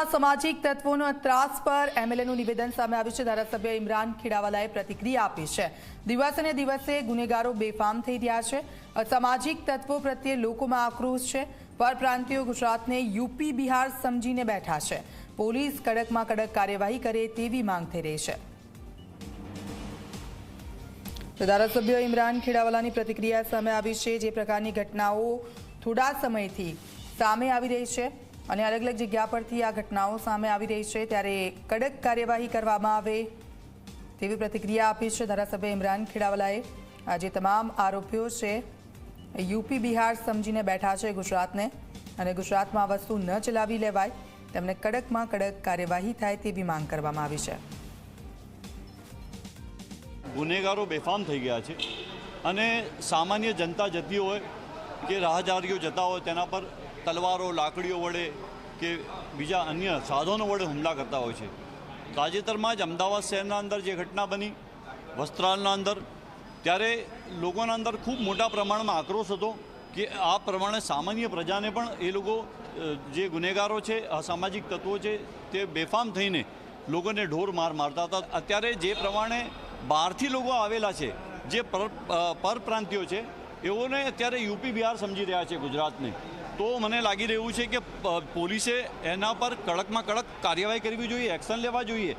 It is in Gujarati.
સુરતમાં સામાજિક તત્વોનો ત્રાસ પર એમએલએનું નિવેદન સામે આવ્યું છે। ધારાસભ્ય ઇમરાન ખેડાવાલાએ પ્રતિક્રિયા આપી છે। દિવસે દિવસે ગુનેગારો બેફામ થઈ રહ્યા છે। અસામાજિક તત્વો પ્રત્યે લોકોમાં આક્રોશ છે। પરપ્રાંતિયો ગુજરાતને યુપી બિહાર સમજીને બેઠા છે। પોલીસ કડકમાં કડક કાર્યવાહી કરે તેવી માંગ થઈ રહી છે। ધારાસભ્ય ઇમરાન ખેડાવાલાની પ્રતિક્રિયા સામે આવી છે। જે પ્રકારની ઘટનાઓ થોડા સમયથી સામે આવી રહી છે અને અલગ અલગ જગ્યા પરથી આ ઘટનાઓ સામે આવી રહી છે, ત્યારે કડક કાર્યવાહી કરવામાં આવે તેવી પ્રતિક્રિયા આપી છે ધારાસભ્ય ઇમરાન ખેડાવાલાએ। આજે તમામ આરોપીઓ છે યુપી બિહાર સમજીને બેઠા છે ગુજરાતને, અને ગુજરાતમાં આ વસ્તુ ન ચલાવી લેવાય, તેમને કડકમાં કડક કાર્યવાહી થાય તેવી માંગ કરવામાં આવી છે। ગુનેગારો બેફામ થઈ ગયા છે અને સામાન્ય જનતા જતી હોય કે રાહદારીઓ જતા હોય તેના પર તલવારો, લાકડીઓ વડે કે બીજા અન્ય સાધનો વડે હુમલા કરતા હોય છે। તાજેતરમાં જ અમદાવાદ શહેરના અંદર જે ઘટના બની વસ્ત્રાલના અંદર, ત્યારે લોકોના અંદર ખૂબ મોટા પ્રમાણમાં આક્રોશ હતો કે આ પ્રમાણે સામાન્ય પ્રજાને પણ એ લોકો જે ગુનેગારો છે, અસામાજિક તત્વો છે, તે બેફામ થઈને લોકોને ઢોર માર મારતા હતા। અત્યારે જે પ્રમાણે બહારથી લોકો આવેલા છે, જે પરપ્રાંતિયો છે, એઓને અત્યારે યુપી બિહાર સમજી રહ્યા છે ગુજરાતને। તો મને લાગી રહ્યું છે કે પોલીસે એના પર કડકમાં કડક કાર્યવાહી કરવી જોઈએ, એક્શન લેવા જોઈએ।